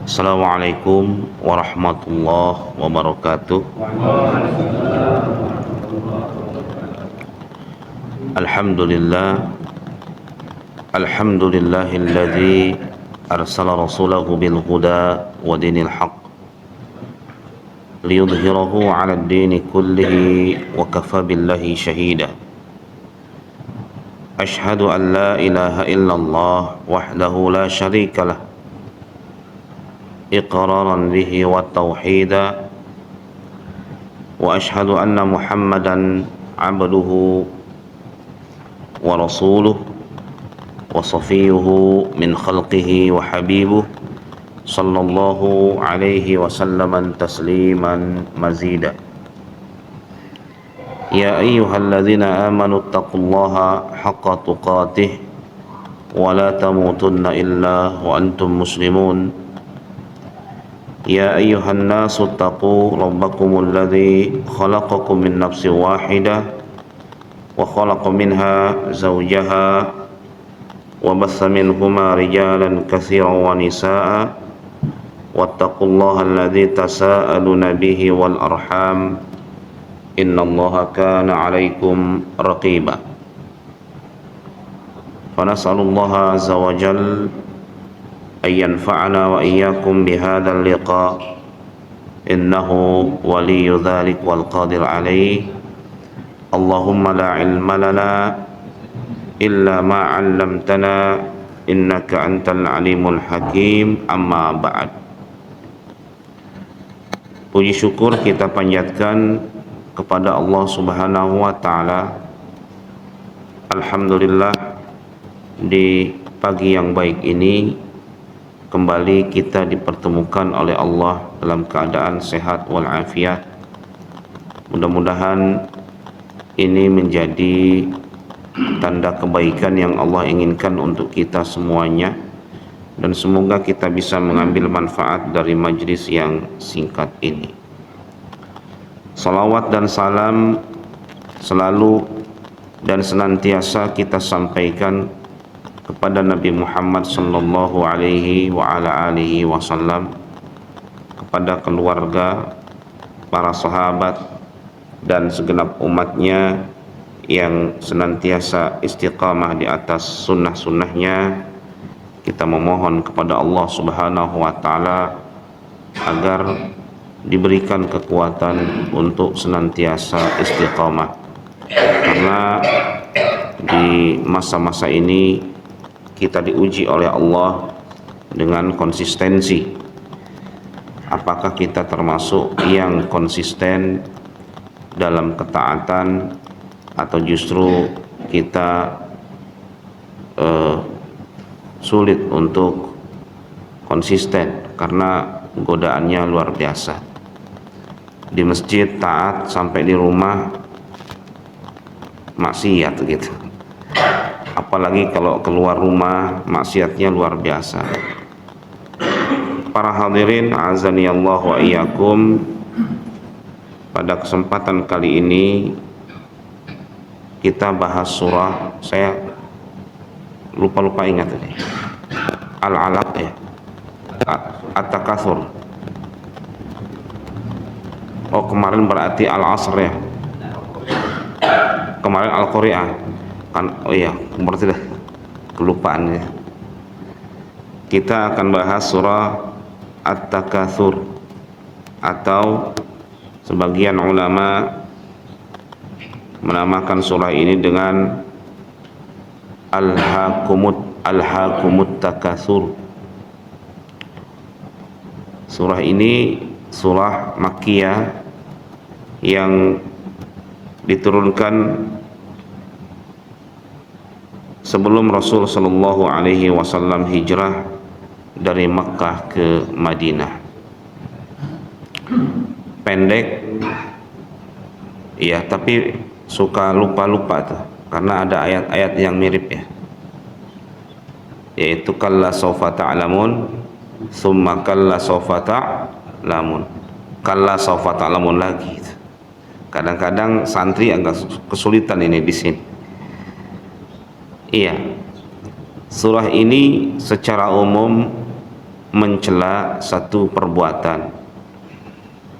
Assalamualaikum warahmatullahi wabarakatuh. Alhamdulillah, alhamdulillahilladzi arsala rasulahu bil huda wa dinil haqq liyudhhirahu 'ala ad-dini kullihi wa kafa billahi shahida. Ashhadu an la ilaha illallah wahdahu la syarika lah iqraran bihi wa tauhida, wa ashhadu anna Muhammadan abduhu wa rasuluh wa safiyuhu min khalqihi wa habibuh sallallahu alaihi wa sallaman tasliman mazida. Ya ayyuhalladzina amanu taqullaha haqqa tuqatih wa la tamutunna illa wa antum muslimun. يا أيها الناس اتقوا ربكم الذي خلقكم من نفس واحدة وخلق منها زوجها وبث منهما رجالا كثيرا ونساء واتقوا الله الذي تساءلون به والأرحام إن الله كان عليكم رقيبا. فنسأل الله عز وجل أن ينفعنا وإياكم بهذا اللقاء إنه ولي ذلك والقادر عليه. اللهم لا علم لنا إلا ما علمتنا إنك أنت العليم الحكيم. أما بعد. Puji syukur kita panjatkan kepada Allah Subhanahu wa taala. Alhamdulillah, di pagi yang baik ini kembali kita dipertemukan oleh Allah dalam keadaan sehat walafiat. Mudah-mudahan ini menjadi tanda kebaikan yang Allah inginkan untuk kita semuanya, dan semoga kita bisa mengambil manfaat dari majlis yang singkat ini. Salawat dan salam selalu dan senantiasa kita sampaikan kepada Nabi Muhammad sallallahu alaihi wa ala alihi wasallam, kepada keluarga, para sahabat dan segenap umatnya yang senantiasa istiqamah di atas sunnah-sunnahnya. Kita memohon kepada Allah Subhanahu wa taala agar diberikan kekuatan untuk senantiasa istiqamah, karena di masa-masa ini kita diuji oleh Allah dengan konsistensi. Apakah kita termasuk yang konsisten dalam ketaatan, atau justru kita sulit untuk konsisten karena godaannya luar biasa. Di masjid taat, sampai di rumah maksiat gitu. Apalagi kalau keluar rumah maksiatnya luar biasa. Para hadirin azani Allah wa iyyakum, pada kesempatan kali ini kita bahas surah, saya lupa ingat tadi, Al-Alaq ya, At-Takatsur. Oh, kemarin berarti Al-Asr ya, kemarin Al-Qari'ah kan. Oh iya, berarti dah kelupaan ya. Kita akan bahas surah At-Takatsur, atau sebagian ulama menamakan surah ini dengan Al-Hakumut Takatsur. Surah ini surah Makkiyah yang diturunkan sebelum Rasul sallallahu alaihi wasallam hijrah dari Makkah ke Madinah. Pendek ya, tapi suka lupa tuh, karena ada ayat-ayat yang mirip ya, yaitu kalla sawfa ta'lamun summa kalla sawfa ta'lamun, kalla sawfa ta'lamun lagi. Kadang-kadang santri agak kesulitan ini di sini. Iya, surah ini secara umum mencela satu perbuatan,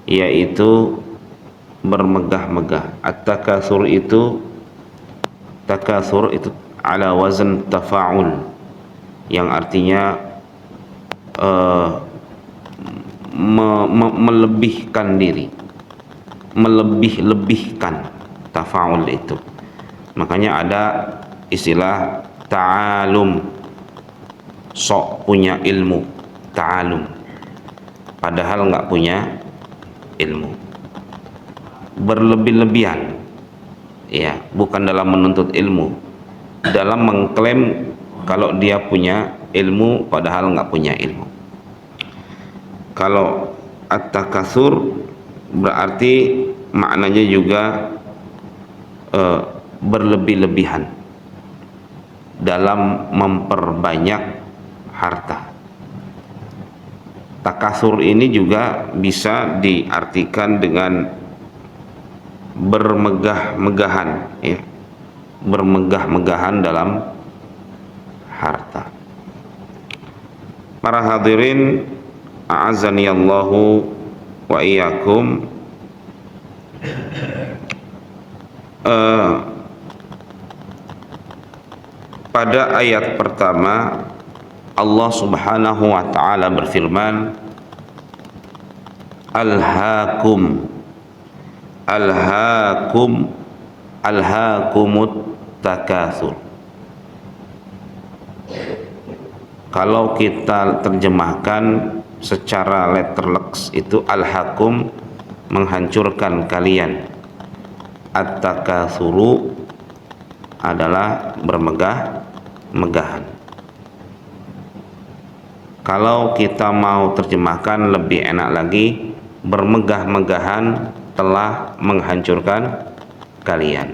yaitu bermegah-megah. At-takatsur itu ala wazn tafa'ul, yang artinya melebihkan diri, melebih-lebihkan. Tafa'ul itu makanya ada istilah ta'alum, sok punya ilmu, ta'alum, padahal nggak punya ilmu. Berlebih-lebihan, ya, bukan dalam menuntut ilmu, dalam mengklaim kalau dia punya ilmu padahal nggak punya ilmu. Kalau at-takatsur berarti maknanya juga berlebih-lebihan dalam memperbanyak harta. Takatsur ini juga bisa diartikan dengan bermegah-megahan, ya, bermegah-megahan dalam harta. Para hadirin a'azzani Allahu wa iyyakum, pada ayat pertama Allah Subhanahu wa taala berfirman, alhaakum alhaakumut takatsur. Kalau kita terjemahkan secara letterleks itu alhaakum, menghancurkan kalian, at-takatsuru adalah bermegah-megahan. Kalau kita mau terjemahkan lebih enak lagi, bermegah-megahan telah menghancurkan kalian.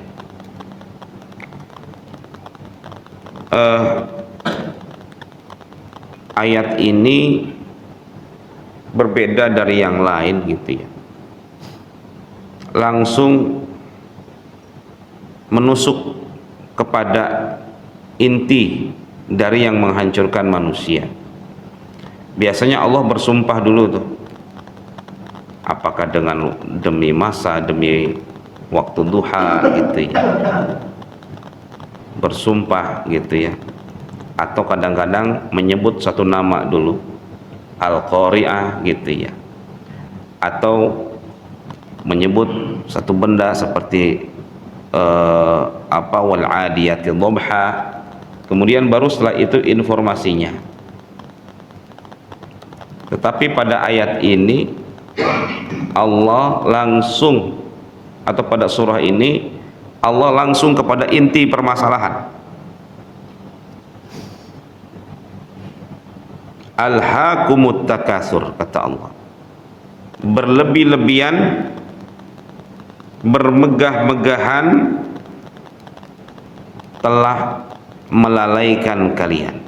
Ayat ini berbeda dari yang lain gitu ya, langsung menusuk kepada inti dari yang menghancurkan manusia. Biasanya Allah bersumpah dulu tuh, apakah dengan demi masa, demi waktu duha gitu ya, bersumpah gitu ya, atau kadang-kadang menyebut satu nama dulu, Al-Qari'ah gitu ya, atau menyebut satu benda seperti wal adiyati dhabha, kemudian baru setelah itu informasinya. Tetapi pada ayat ini Allah langsung, atau pada surah ini Allah langsung kepada inti permasalahan. Alhaakumut takatsur, kata Allah, berlebih-lebihan, bermegah-megahan telah melalaikan kalian.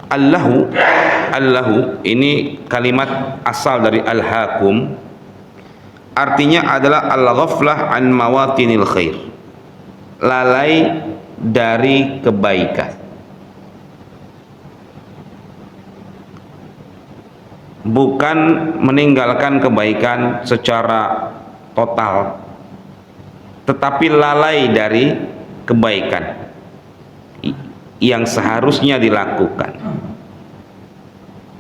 Allahu ini kalimat asal dari alhaakum, artinya adalah al-ghaflah an mawatinil khair, lalai dari kebaikan. Bukan meninggalkan kebaikan secara total, tetapi lalai dari kebaikan yang seharusnya dilakukan.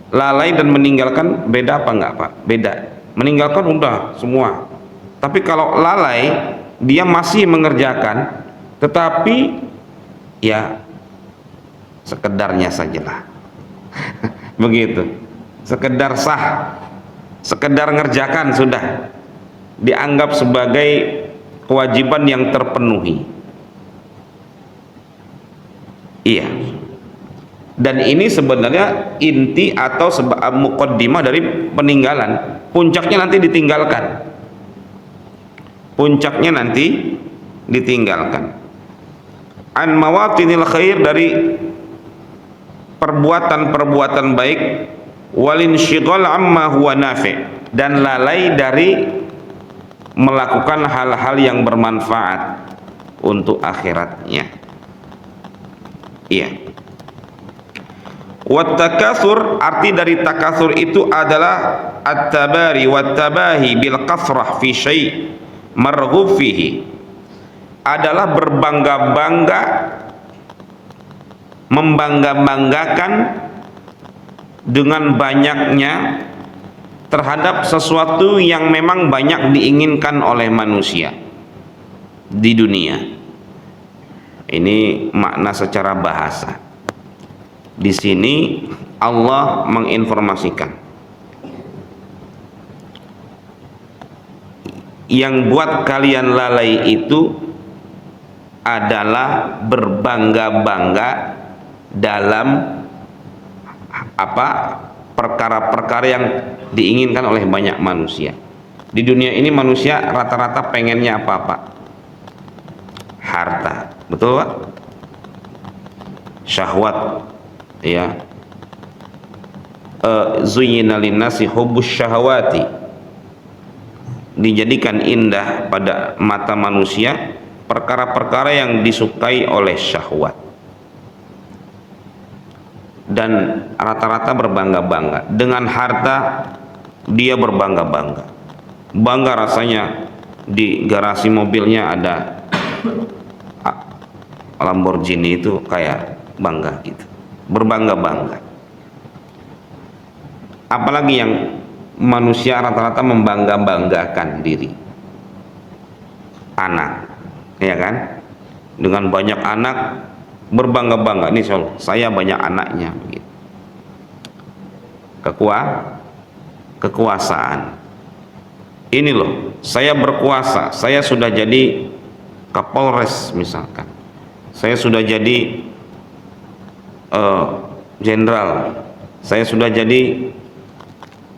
Lalai dan meninggalkan beda apa enggak Pak? Beda. Meninggalkan udah semua, tapi kalau lalai dia masih mengerjakan, tetapi ya sekedarnya sajalah. Begitu, sekedar sah, sekedar ngerjakan sudah dianggap sebagai kewajiban yang terpenuhi. Iya. Dan ini sebenarnya inti atau muqaddimah dari peninggalan. Puncaknya nanti ditinggalkan. Puncaknya nanti ditinggalkan. An mawatinil khair, dari perbuatan-perbuatan baik, walin syighal amma huwa nafi', dan lalai dari melakukan hal-hal yang bermanfaat untuk akhiratnya. Iya. Wat takatsur, arti dari takatsur itu adalah at-tabari wat tabahi bil kasrah fi syai' marghub fihi, adalah berbangga-bangga, membangga-banggakan dengan banyaknya terhadap sesuatu yang memang banyak diinginkan oleh manusia di dunia. Ini makna secara bahasa. Di sini Allah menginformasikan yang buat kalian lalai itu adalah berbangga-bangga dalam perkara-perkara yang diinginkan oleh banyak manusia. Di dunia ini manusia rata-rata pengennya apa-apa? Harta, betul Pak? Syahwat, ya. Zuyyina linnasi hubbus syahawati, dijadikan indah pada mata manusia perkara-perkara yang disukai oleh syahwat, dan rata-rata berbangga-bangga dengan harta. Dia berbangga-bangga, bangga rasanya di garasi mobilnya ada Lamborghini, itu kayak bangga gitu, berbangga-bangga. Apalagi yang manusia rata-rata membangga-banggakan diri, anak, ya kan? Dengan banyak anak berbangga-bangga, ini saya banyak anaknya, begitu. Kekuasaan, ini loh, saya berkuasa, saya sudah jadi Kapolres misalkan, saya sudah jadi jenderal, saya sudah jadi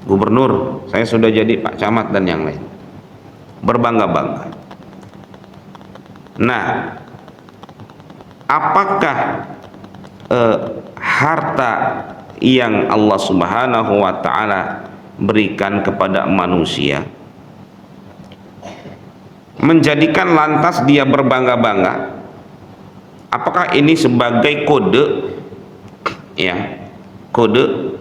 gubernur, saya sudah jadi Pak Camat dan yang lain, berbangga-bangga. Nah, apakah harta yang Allah Subhanahu wa ta'ala berikan kepada manusia menjadikan lantas dia berbangga-bangga? Apakah ini sebagai kode, ya, kode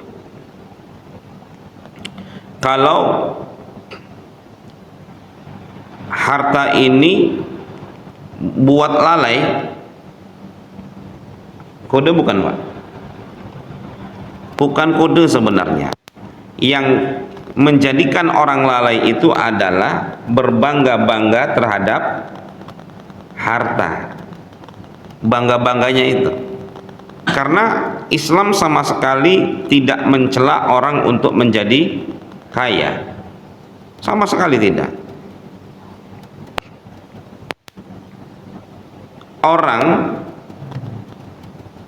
kalau harta ini buat lalai? Kode bukan Pak, bukan kode sebenarnya. Yang menjadikan orang lalai itu adalah berbangga-bangga terhadap harta, bangga-bangganya itu. Karena Islam sama sekali tidak mencela orang untuk menjadi kaya, sama sekali tidak. Orang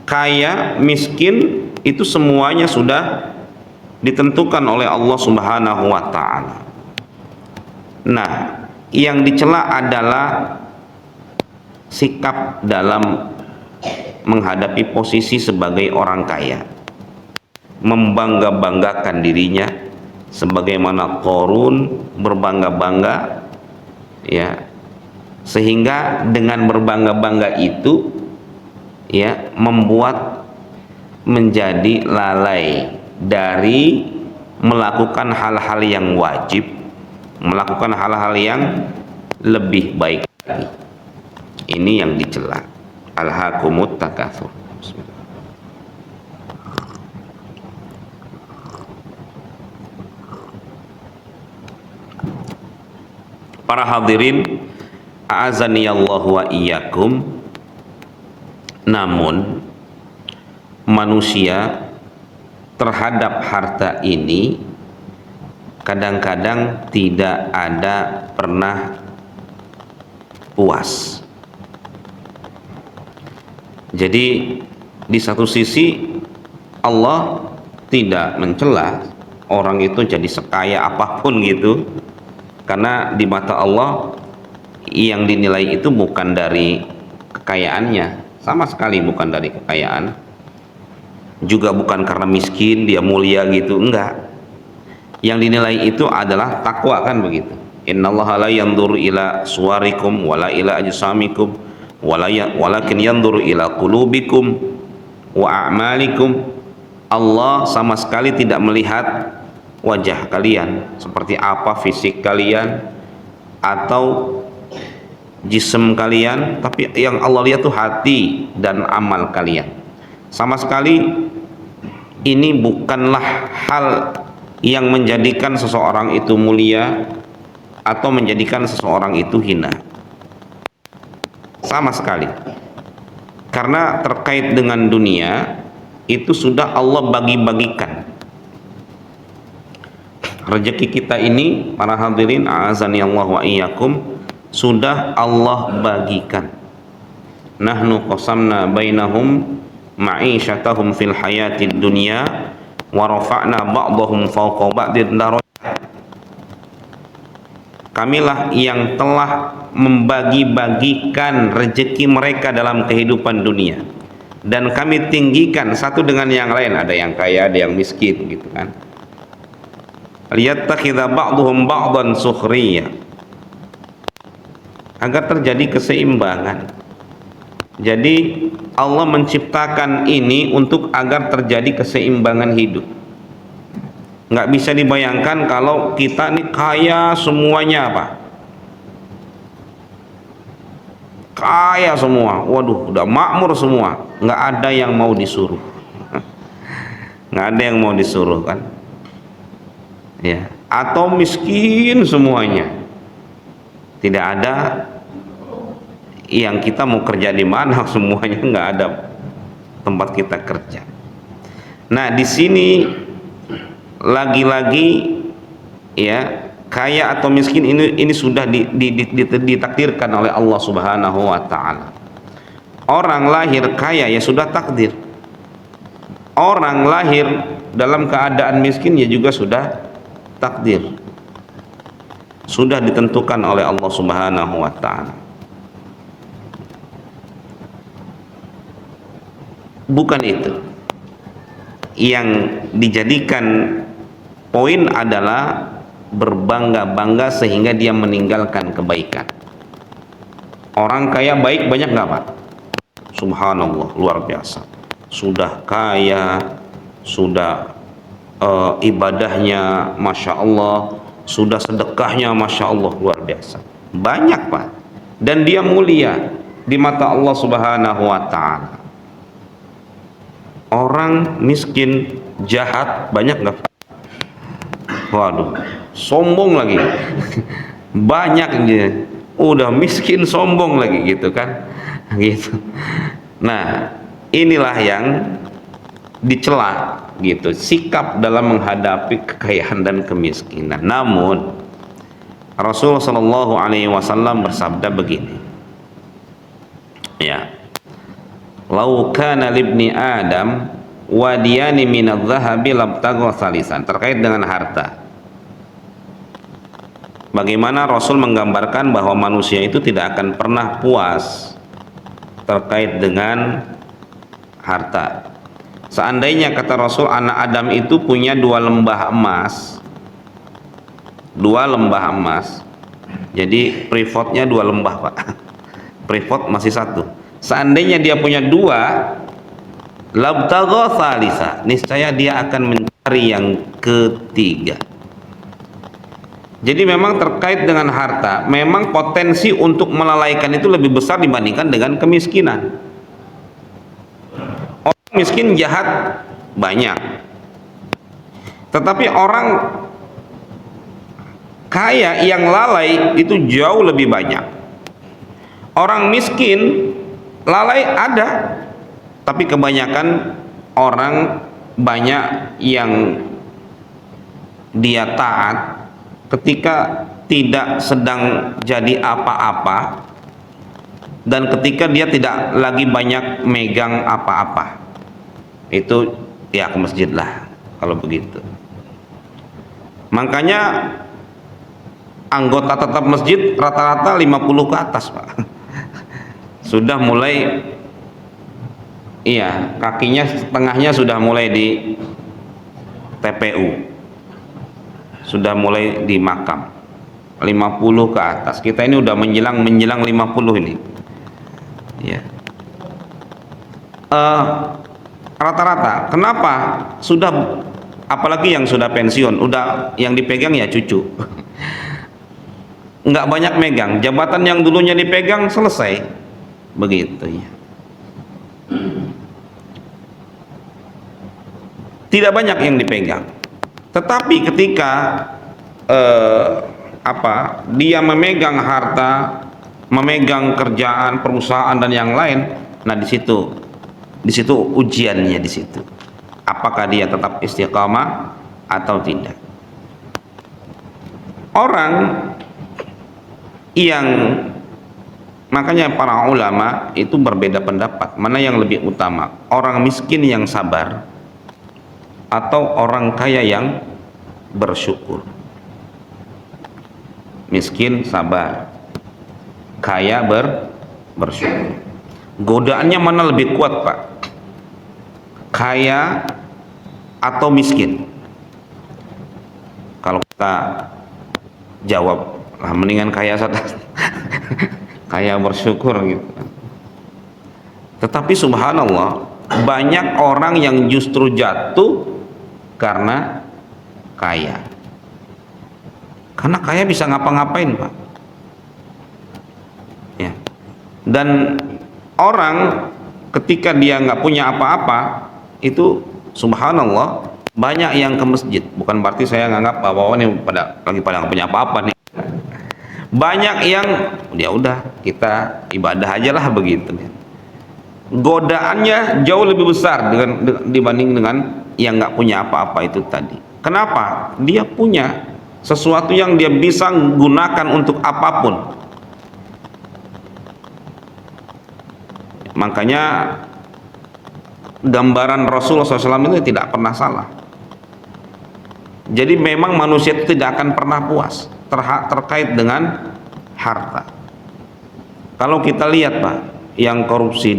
kaya, miskin, itu semuanya sudah ditentukan oleh Allah Subhanahu wa ta'ala. Nah, yang dicela adalah sikap dalam menghadapi posisi sebagai orang kaya, membangga-banggakan dirinya sebagaimana Qarun berbangga-bangga, ya, sehingga dengan berbangga-bangga itu, ya, membuat menjadi lalai dari melakukan hal-hal yang wajib, melakukan hal-hal yang lebih baik lagi. Ini yang dicela. Alhaakumut takatsur. Para hadirin, a'azaniyallahu wa iyyakum. Namun manusia terhadap harta ini kadang-kadang tidak ada pernah puas. Jadi di satu sisi Allah tidak mencela orang itu jadi sekaya apapun gitu, karena di mata Allah yang dinilai itu bukan dari kekayaannya, sama sekali bukan dari kekayaan, juga bukan karena miskin dia mulia gitu, enggak. Yang dinilai itu adalah takwa, kan begitu. Innallaha la yanzuru ila suwarikum wala ila ajsamikum walakin yanzuru ila qulubikum wa a'malikum. Allah sama sekali tidak melihat wajah kalian, seperti apa fisik kalian atau jism kalian, tapi yang Allah lihat tuh hati dan amal kalian. Sama sekali ini bukanlah hal yang menjadikan seseorang itu mulia atau menjadikan seseorang itu hina, sama sekali. Karena terkait dengan dunia itu sudah Allah bagi-bagikan. Rezeki kita ini, para hadirin a'azani Allah wa iyyakum, sudah Allah bagikan. Nahnu qasamna bainahum ma'isyatahum fil hayatid dunya wa rafa'na ba'dahum fawqa ba'din darajat. Kamilah yang telah membagi-bagikan rezeki mereka dalam kehidupan dunia, dan kami tinggikan satu dengan yang lain, ada yang kaya, ada yang miskin, gitu kan. Liyattakhidha ba'duhum ba'dan sukhriya, agar terjadi keseimbangan. Jadi Allah menciptakan ini untuk agar terjadi keseimbangan hidup. Nggak bisa dibayangkan kalau kita nih kaya semuanya, apa? Kaya semua, waduh, udah makmur semua, nggak ada yang mau disuruh. Nggak ada yang mau disuruh, kan? Ya. Atau miskin semuanya, tidak ada yang kita mau kerja di mana, semuanya nggak ada tempat kita kerja. Nah, di sini lagi-lagi ya, kaya atau miskin ini sudah ditakdirkan oleh Allah Subhanahu wa taala. Orang lahir kaya ya sudah takdir. Orang lahir dalam keadaan miskin ya juga sudah takdir. Sudah ditentukan oleh Allah Subhanahu wa taala. Bukan itu yang dijadikan poin, adalah berbangga-bangga sehingga dia meninggalkan kebaikan. Orang kaya baik banyak nggak, Pak? Subhanallah, luar biasa. Sudah kaya, sudah ibadahnya Masya Allah, sudah sedekahnya Masya Allah, luar biasa. Banyak, Pak. Dan dia mulia di mata Allah Subhanahu wa ta'ala. Orang miskin, jahat, banyak nggak? Waduh, sombong lagi. Banyak dia. Udah miskin, sombong lagi, gitu kan? Gitu. Nah, inilah yang dicela, gitu, sikap dalam menghadapi kekayaan dan kemiskinan. Namun Rasul Shallallahu Alaihi Wasallam bersabda begini, ya, lau kana libni Adam wadiyani minadz zahabi labtagha salisan, terkait dengan harta. Bagaimana Rasul menggambarkan bahwa manusia itu tidak akan pernah puas terkait dengan harta. Seandainya, kata Rasul, anak Adam itu punya 2 lembah emas, 2 lembah emas, jadi privodnya 2 lembah, Pak. Privod masih 1. Seandainya dia punya 2, labtagha salisa, niscaya dia akan mencari yang ketiga. Jadi memang terkait dengan harta, memang potensi untuk melalaikan itu lebih besar dibandingkan dengan kemiskinan. Orang miskin jahat banyak, tetapi orang kaya yang lalai itu jauh lebih banyak. Orang miskin lalai ada, tapi kebanyakan orang banyak yang dia taat ketika tidak sedang jadi apa-apa, dan ketika dia tidak lagi banyak megang apa-apa, itu ya ke masjid lah kalau begitu. Makanya anggota tetap masjid rata-rata 50 ke atas, Pak. Sudah mulai, iya, kakinya setengahnya sudah mulai di TPU, sudah mulai di makam. 50 ke atas. Kita ini udah menjelang 50 ini. Ya. rata-rata. Kenapa? Sudah, apalagi yang sudah pensiun, udah yang dipegang ya cucu. Nggak banyak megang, jabatan yang dulunya dipegang selesai, begitu ya. Tidak banyak yang dipegang. Tetapi ketika dia memegang harta, memegang kerjaan, perusahaan dan yang lain, nah di situ ujiannya di situ. Apakah dia tetap istiqamah atau tidak? Orang yang, makanya para ulama itu berbeda pendapat, mana yang lebih utama, orang miskin yang sabar atau orang kaya yang bersyukur. Miskin sabar, kaya bersyukur. Godaannya mana lebih kuat, Pak? Kaya atau miskin? Kalau kita jawab, lah mendingan kaya saja. Kaya bersyukur gitu. Tetapi subhanallah, banyak orang yang justru jatuh karena kaya. Karena kaya bisa ngapa-ngapain, Pak. Ya. Dan orang ketika dia nggak punya apa-apa, itu subhanallah banyak yang ke masjid. Bukan berarti saya nganggap bahwa ini lagi pada nggak punya apa-apa nih. Banyak yang ya udah kita ibadah aja lah begitu. Godaannya jauh lebih besar dibanding dengan yang nggak punya apa-apa itu tadi. Kenapa? Dia punya sesuatu yang dia bisa gunakan untuk apapun. Makanya gambaran Rasulullah SAW itu tidak pernah salah. Jadi memang manusia itu tidak akan pernah puas terkait dengan harta. Kalau kita lihat, Pak, yang korupsi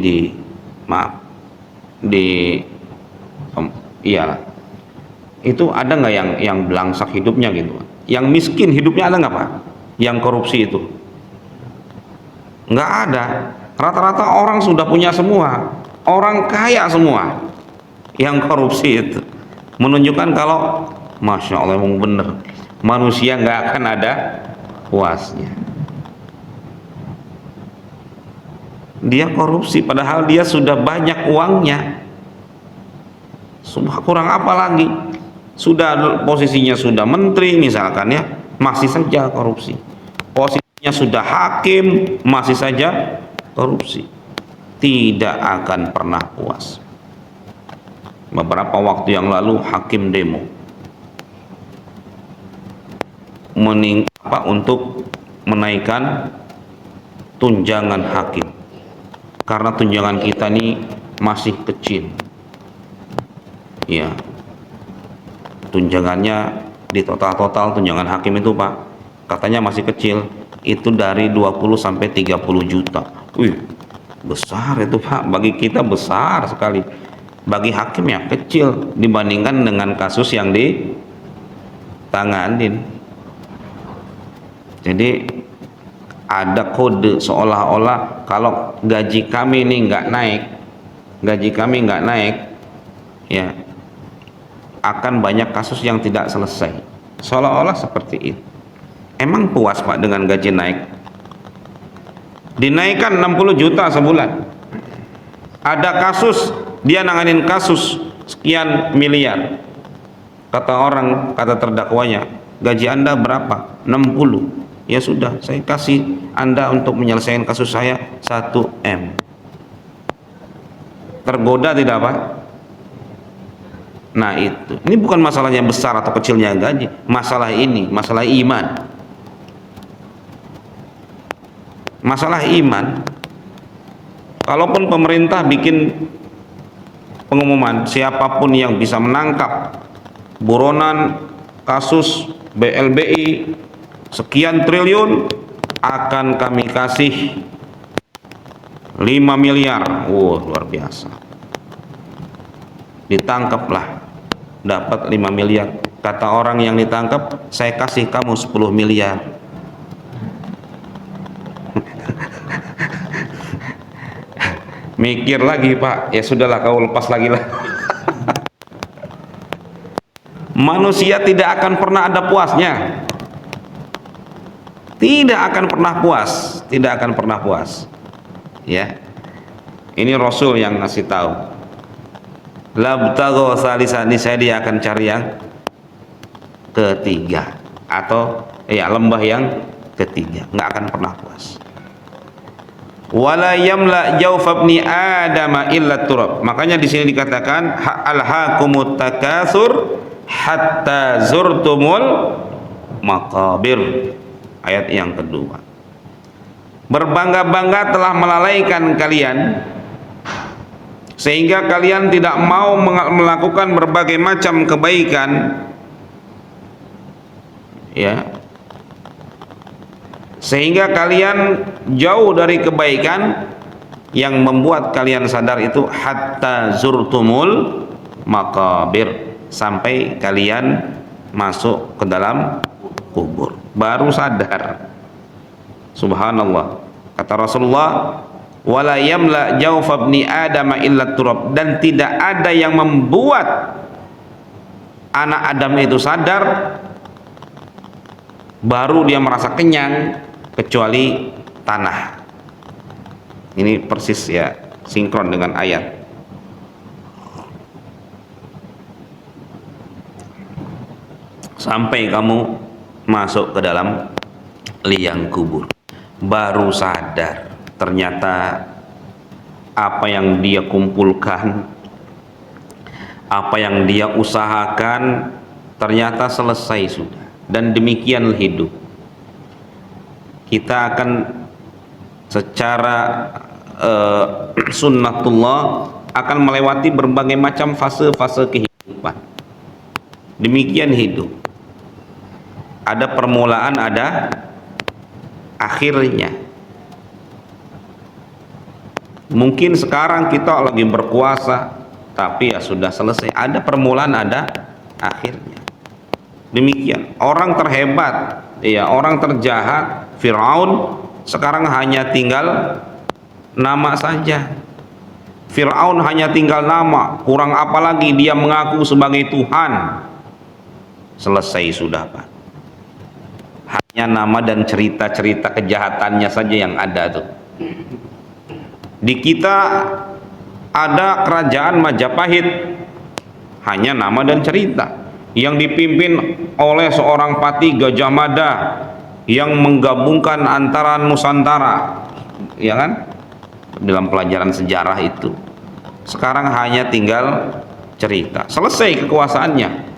itu ada nggak yang belangsak hidupnya gitu? Yang miskin hidupnya ada nggak, Pak? Yang korupsi itu nggak ada. Rata-rata orang sudah punya semua, orang kaya semua. Yang korupsi itu menunjukkan kalau masya Allah emang bener, manusia nggak akan ada puasnya. Dia korupsi padahal dia sudah banyak uangnya. Kurang apa lagi? Sudah posisinya sudah menteri misalkan ya, masih saja korupsi. Posisinya sudah hakim, masih saja korupsi. Tidak akan pernah puas. Beberapa waktu yang lalu hakim demo untuk menaikkan tunjangan hakim, karena tunjangan kita ini masih kecil ya. Tunjangannya di total tunjangan hakim itu, Pak, katanya masih kecil, itu dari 20 sampai 30 juta. Wih, besar itu, Pak. Bagi kita besar sekali, bagi hakim ya kecil dibandingkan dengan kasus yang ditanganin. Jadi ada kode seolah-olah kalau gaji kami ini nggak naik ya, akan banyak kasus yang tidak selesai, seolah-olah seperti itu. Emang puas, Pak, dengan gaji naik? Dinaikkan 60 juta sebulan, ada kasus dia nanganin kasus sekian miliar, kata terdakwanya, gaji Anda berapa? 60. Ya sudah, saya kasih Anda untuk menyelesaikan kasus saya 1 M. Tergoda tidak, Pak? Nah itu, ini bukan masalahnya besar atau kecilnya gaji, masalah iman. Masalah iman. Kalaupun pemerintah bikin pengumuman, siapapun yang bisa menangkap buronan kasus BLBI sekian triliun akan kami kasih 5 miliar. Luar biasa. Ditangkaplah, dapat 5 miliar. Kata orang yang ditangkap, saya kasih kamu 10 miliar. Mikir lagi, Pak, ya sudahlah, kau lepas lagi lah. Manusia tidak akan pernah ada puasnya, tidak akan pernah puas, tidak akan pernah puas. Ya, ini Rasul yang ngasih tahu. Labtagho salisan, saya dia akan cari yang ketiga, atau ya lembah yang ketiga, nggak akan pernah puas. Wala yamla jawfa ibni adama illa turab. Makanya di sini dikatakan alhaakumut takatsur hatta zurtumul maqabir. Ayat yang kedua. Berbangga-bangga telah melalaikan kalian sehingga kalian tidak mau melakukan berbagai macam kebaikan, ya, sehingga kalian jauh dari kebaikan yang membuat kalian sadar itu hatta zurtumul maqabir, sampai kalian masuk ke dalam kubur baru sadar. Subhanallah, kata Rasulullah, wala yamla jawfa ibni adama illa turab, dan tidak ada yang membuat anak Adam itu sadar baru dia merasa kenyang kecuali tanah. Ini persis ya, sinkron dengan ayat. Sampai kamu masuk ke dalam liang kubur baru sadar ternyata apa yang dia kumpulkan, apa yang dia usahakan ternyata selesai sudah. Dan demikian hidup. Kita akan secara sunnatullah akan melewati berbagai macam fase-fase kehidupan. Demikian hidup. Ada permulaan, ada akhirnya. Mungkin sekarang kita lagi berpuasa, tapi ya sudah selesai. Ada permulaan, ada akhirnya. Demikian orang terhebat, ya, orang terjahat Firaun sekarang hanya tinggal nama saja. Firaun hanya tinggal nama, kurang apa lagi dia mengaku sebagai Tuhan. Selesai sudah, Pak. Hanya nama dan cerita-cerita kejahatannya saja yang ada tuh. Di kita ada kerajaan Majapahit, hanya nama dan cerita, yang dipimpin oleh seorang Patih Gajah Mada yang menggabungkan antara Nusantara, ya kan, dalam pelajaran sejarah itu. Sekarang hanya tinggal cerita, selesai kekuasaannya.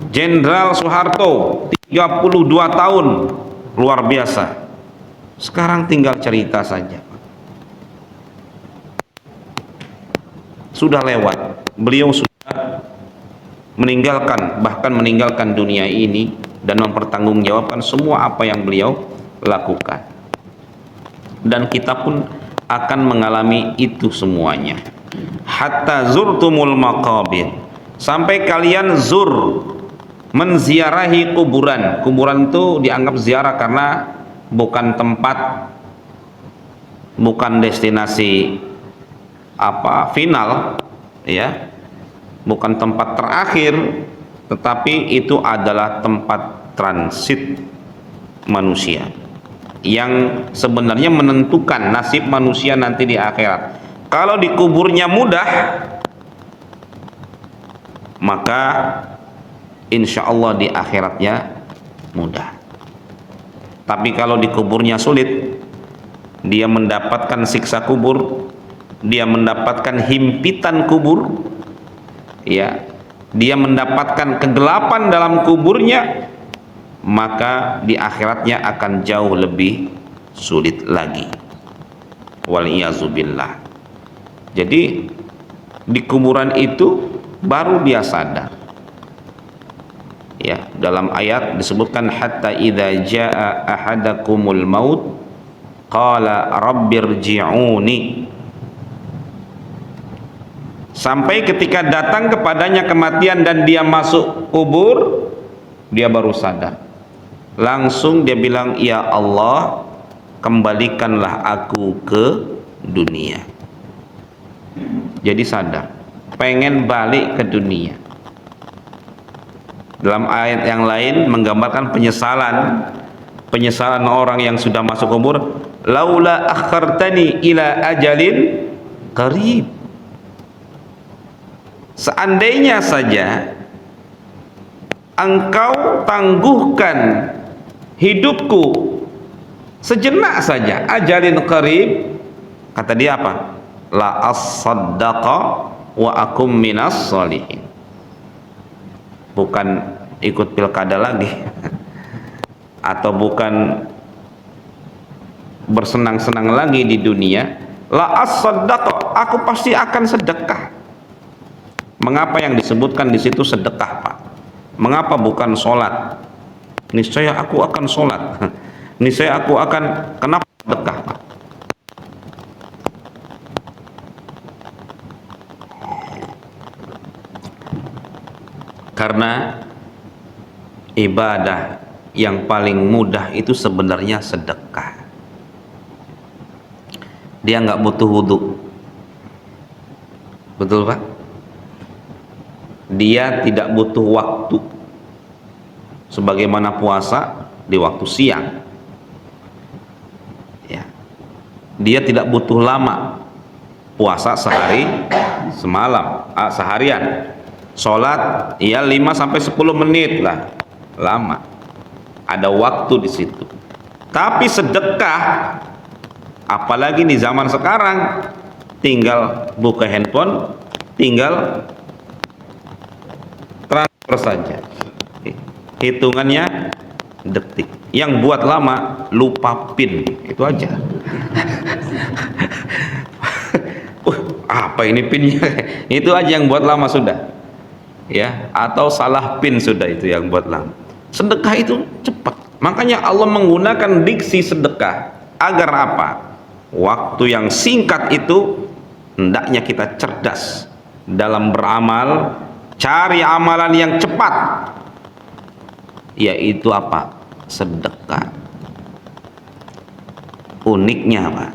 Jenderal Soeharto 32 tahun, luar biasa. Sekarang tinggal cerita saja, sudah lewat. Beliau sudah meninggalkan, bahkan meninggalkan dunia ini dan mempertanggungjawabkan semua apa yang beliau lakukan. Dan kita pun akan mengalami itu semuanya. Hatta zurtumul maqabir, sampai kalian menziarahi kuburan. Kuburan itu dianggap ziarah karena bukan tempat, bukan destinasi final, ya, bukan tempat terakhir, tetapi itu adalah tempat transit manusia yang sebenarnya menentukan nasib manusia nanti di akhirat. Kalau dikuburnya mudah, maka insya Allah di akhiratnya mudah. Tapi kalau dikuburnya sulit, dia mendapatkan siksa kubur, dia mendapatkan himpitan kubur, ya, dia mendapatkan kegelapan dalam kuburnya, maka di akhiratnya akan jauh lebih sulit lagi. Waliyazubillah. Jadi di kuburan itu baru dia sadar. Ya, dalam ayat disebutkan hatta idza jaa ahadakumul maut qala rabbirji'uni, sampai ketika datang kepadanya kematian dan dia masuk kubur, dia baru sadar. Langsung dia bilang, ya Allah, kembalikanlah aku ke dunia. Jadi sadar. pengen balik ke dunia. Dalam ayat yang lain menggambarkan penyesalan orang yang sudah masuk kubur, laula akhartani ila ajalin qarib. Seandainya saja engkau tangguhkan hidupku sejenak saja, ajalin qarib, kata dia apa? La as-saddaqa wa akum minas sholihin. Bukan ikut pilkada lagi atau bukan bersenang-senang lagi di dunia. La as-saddaqa, aku pasti akan sedekah. Mengapa yang disebutkan di situ sedekah, Pak? Mengapa bukan sholat? Niscaya aku akan sholat. Niscaya aku akan, kenapa sedekah, Pak? Karena ibadah yang paling mudah itu sebenarnya sedekah. Dia nggak butuh wudhu, betul Pak? Dia tidak butuh waktu, sebagaimana puasa di waktu siang. Ya. Dia tidak butuh lama, puasa sehari semalam, seharian. Sholat ya 5-10 menit lah, lama, ada waktu di situ. Tapi sedekah, apalagi di zaman sekarang, tinggal buka handphone, tinggal transfer saja, hitungannya detik. Yang buat lama lupa PIN, itu aja. Apa ini PIN-nya? Itu aja yang buat lama sudah. Ya, atau salah PIN sudah, itu yang buat lama. Sedekah itu cepat. Makanya Allah menggunakan diksi sedekah agar apa? Waktu yang singkat itu hendaknya kita cerdas dalam beramal, cari amalan yang cepat, yaitu apa? Sedekah. Uniknya Pak,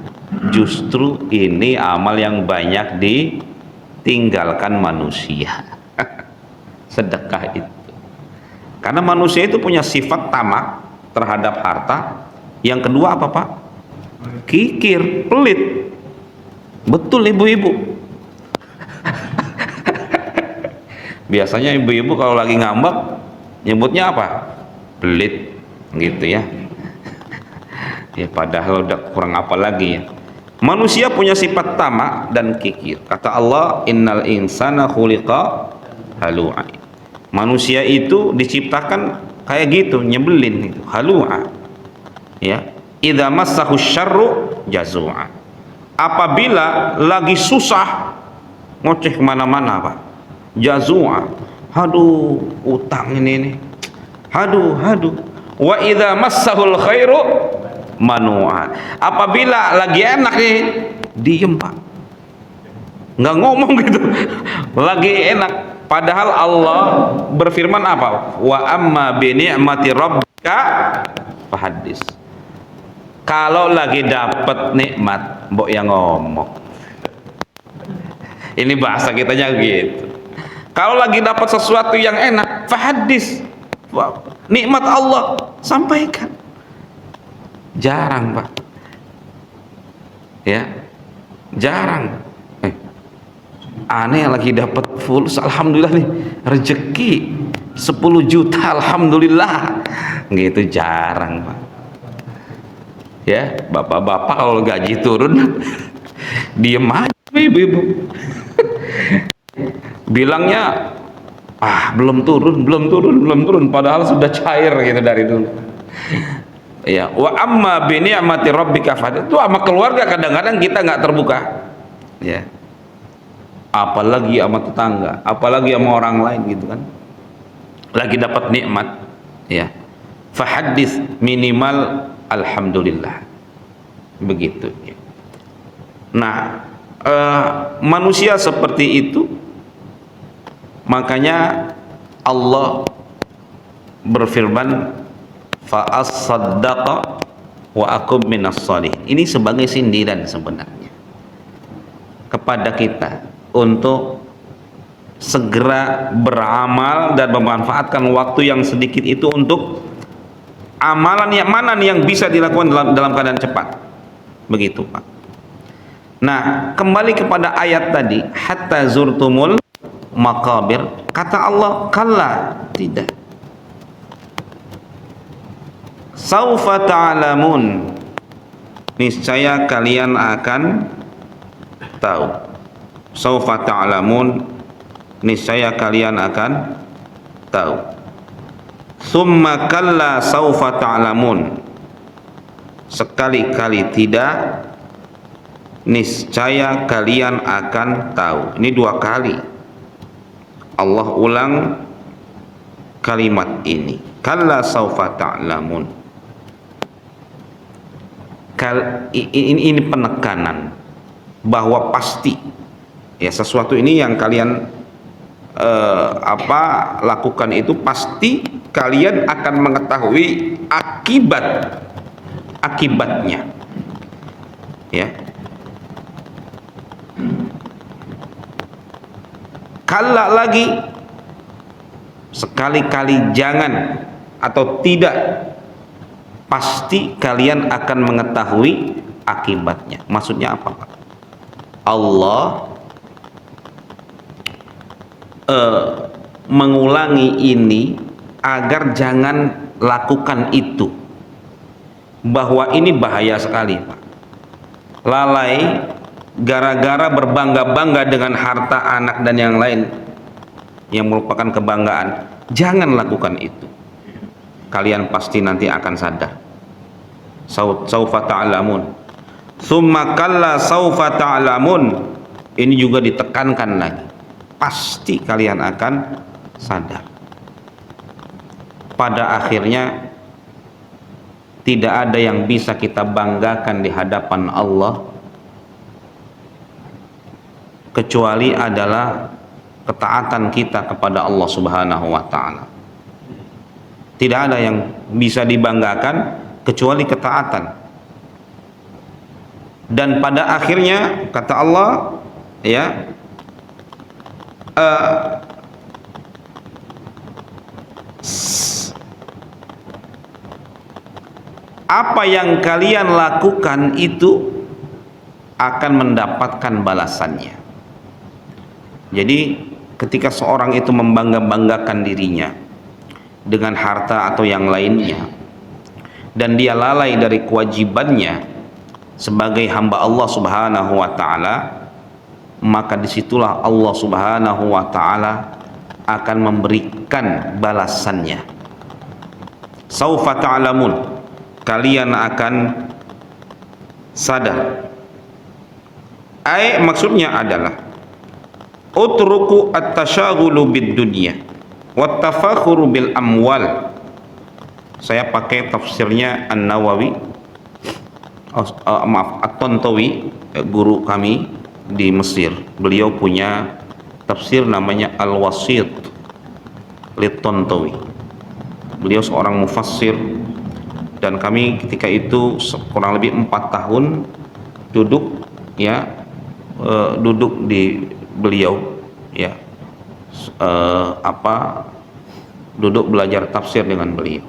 justru ini amal yang banyak ditinggalkan manusia. Sedekah itu, karena manusia itu punya sifat tamak terhadap harta. Yang kedua apa Pak? Kikir, pelit. Betul ibu-ibu. Biasanya ibu-ibu kalau lagi ngambek nyebutnya apa? Pelit, gitu ya. Ya padahal udah kurang apa lagi ya. Manusia punya sifat tamak dan kikir. Kata Allah, innal insana khuliqa halu'a. Manusia itu diciptakan kayak gitu, nyebelin itu, halu'a. Ya, idza massahu syarru jazua. Apabila lagi susah, ngoceh kemana-mana Pak, jazua. Aduh, utang ini. Aduh. Wa idza massahul khairu manu'a. Apabila lagi enak nih, diem Pak, nggak ngomong gitu. Lagi enak. Padahal Allah berfirman apa? Wa amma bi ni'mati rabbika fahaddis. Kalau lagi dapat nikmat, mbok yang ngomong. Ini bahasa kitanya gitu. Kalau lagi dapat sesuatu yang enak, fahaddis. Nikmat Allah, sampaikan. Jarang Pak. Ya. Jarang. Aneh lagi dapat full, alhamdulillah nih, rezeki 10 juta, alhamdulillah. Gitu jarang Pak. Ya, bapak-bapak kalau gaji turun diem aja ibu-ibu. Bilangnya belum turun, padahal sudah cair gitu dari dulu. Ya, wa amma bi ni'mati rabbika fadhil. Itu sama keluarga kadang-kadang kita nggak terbuka. Ya. Apalagi sama tetangga, apalagi sama orang lain gitu kan. Lagi dapat nikmat, ya. Fahaddits, minimal alhamdulillah. Begitu. Nah, manusia seperti itu, makanya Allah berfirman, fa as-saddaqa wa akum minas sholihin. Ini sebagai sindiran sebenarnya kepada kita untuk segera beramal dan memanfaatkan waktu yang sedikit itu untuk amalan yang mana nih yang bisa dilakukan dalam keadaan cepat. Begitu, Pak. Nah, kembali kepada ayat tadi, hatta zurtumul maqabir. Kata Allah, kalla, tidak. Saufa ta'lamun. Niscaya kalian akan tahu. Saufa ta'lamun. Niscaya kalian akan tahu. Summa kalla saufa ta'lamun. Sekali-kali tidak, niscaya kalian akan tahu. Ini 2 kali Allah ulang kalimat ini. Kalla saufa ta'lamun. Ini penekanan bahwa pasti ya sesuatu ini yang kalian lakukan itu pasti kalian akan mengetahui akibatnya, ya. Kalla lagi, sekali-kali jangan atau tidak, pasti kalian akan mengetahui akibatnya. Maksudnya apa, Pak? Allah mengulangi ini agar jangan lakukan itu, bahwa ini bahaya sekali, Pak. Lalai gara-gara berbangga-bangga dengan harta anak dan yang lain yang merupakan kebanggaan, jangan lakukan itu. Kalian pasti nanti akan sadar. Saufa ta'lamun. Tsumma kalla saufa ta'lamun. Ini juga ditekankan lagi. Pasti kalian akan sadar. Pada akhirnya tidak ada yang bisa kita banggakan di hadapan Allah kecuali adalah ketaatan kita kepada Allah Subhanahu wa ta'ala. Tidak ada yang bisa dibanggakan kecuali ketaatan. Dan pada akhirnya kata Allah, ya, apa yang kalian lakukan itu akan mendapatkan balasannya. Jadi ketika seorang itu membangga-banggakan dirinya dengan harta atau yang lainnya, dan dia lalai dari kewajibannya sebagai hamba Allah Subhanahu wa ta'ala, maka disitulah Allah Subhanahu wa ta'ala akan memberikan balasannya. Saufa ta'lamun, kalian akan sadar. Maksudnya adalah utruku at-tashaghulu bid-dunya wa tafakhuru bil amwal. Saya pakai tafsirnya An-Nawawi, At-Tantawi, guru kami di Mesir. Beliau punya tafsir namanya Al-Wasit Lit-Tantawi. Beliau seorang mufassir, dan kami ketika itu kurang lebih 4 tahun duduk, ya, duduk di beliau, ya, duduk belajar tafsir dengan beliau.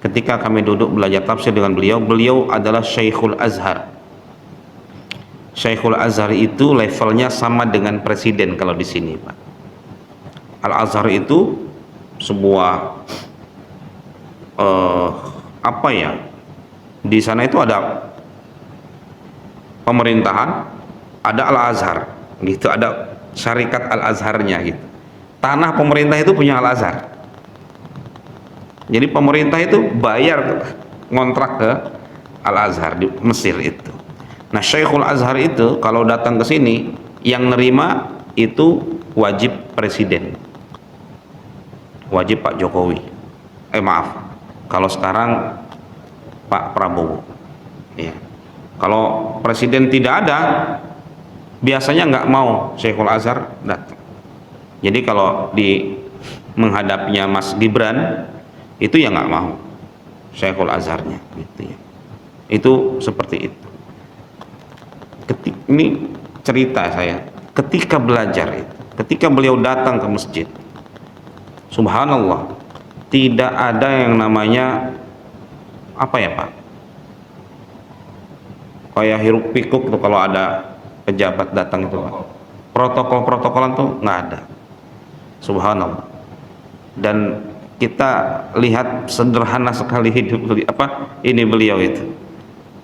Ketika kami duduk belajar tafsir dengan beliau, beliau adalah Syekhul Azhar. Syekhul Azhar itu levelnya sama dengan presiden kalau di sini, Pak. Al-Azhar itu sebuah di sana itu ada pemerintahan, ada Al-Azhar gitu, ada syarikat Al-Azharnya gitu. Tanah pemerintah itu punya Al-Azhar. Jadi pemerintah itu bayar ngontrak ke Al-Azhar di Mesir itu. Nah, Syekhul Azhar itu kalau datang ke sini, yang nerima itu wajib presiden, wajib Pak Jokowi. Kalau sekarang Pak Prabowo. Ya. Kalau presiden tidak ada, biasanya nggak mau Syekhul Azhar datang. Jadi kalau di menghadapnya Mas Gibran, itu ya nggak mau Syekhul Azharnya gitu ya. Itu seperti itu. Ini cerita saya ketika belajar itu, ketika beliau datang ke masjid, subhanallah, tidak ada yang namanya apa ya Pak, kayak hiruk pikuk tuh kalau ada pejabat datang itu Pak, protokol-protokolan tuh nggak ada, subhanallah. Dan kita lihat sederhana sekali hidup beliau itu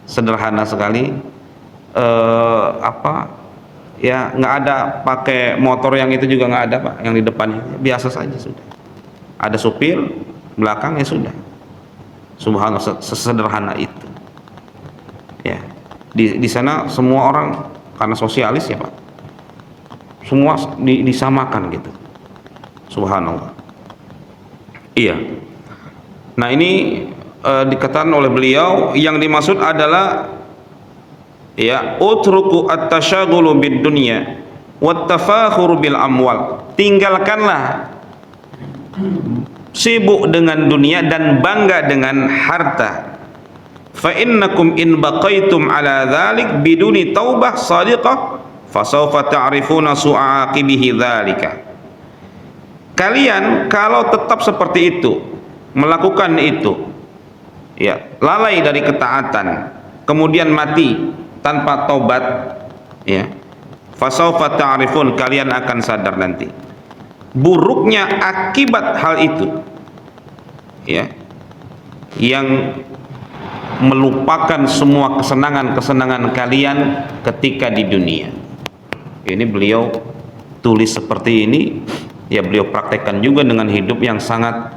sederhana sekali, ya nggak ada pakai motor yang itu juga nggak ada Pak, yang di depannya biasa saja sudah, ada supir belakang ya sudah, subhanallah, sesederhana itu ya. Di sana semua orang karena sosialis ya Pak, semua disamakan gitu, subhanallah. Iya. Nah ini dikatakan oleh beliau yang dimaksud adalah ya utruku at-tasyaghulu bid dunya wat tafakhuru bil amwal, tinggalkanlah sibuk dengan dunia dan bangga dengan harta. Fa innakum in baqaitum ala dzalik biduni taubah shadiqah fasawfa ta'rifuna su'a aqibihi dzalika. Kalian kalau tetap seperti itu, melakukan itu ya, lalai dari ketaatan, kemudian mati tanpa taubat ya, fasawfa ta'rifun, kalian akan sadar nanti buruknya akibat hal itu ya, yang melupakan semua kesenangan-kesenangan kalian ketika di dunia. Ini beliau tulis seperti ini ya, beliau praktekkan juga dengan hidup yang sangat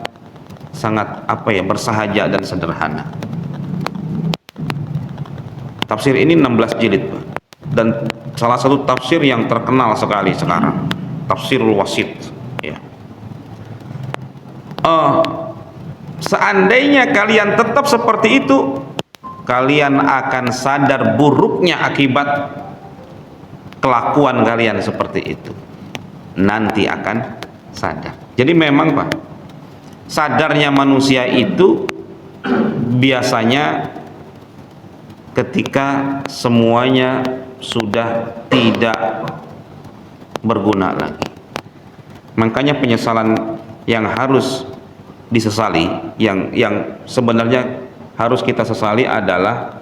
bersahaja dan sederhana. Tafsir ini 16 jilid Pak, dan salah satu tafsir yang terkenal sekali sekarang, Tafsirul Wasit ya. Seandainya kalian tetap seperti itu, kalian akan sadar buruknya akibat kelakuan kalian seperti itu, nanti akan sadar. Jadi memang Pak, sadarnya manusia itu biasanya ketika semuanya sudah tidak berguna lagi. Makanya penyesalan yang harus disesali, yang sebenarnya harus kita sesali adalah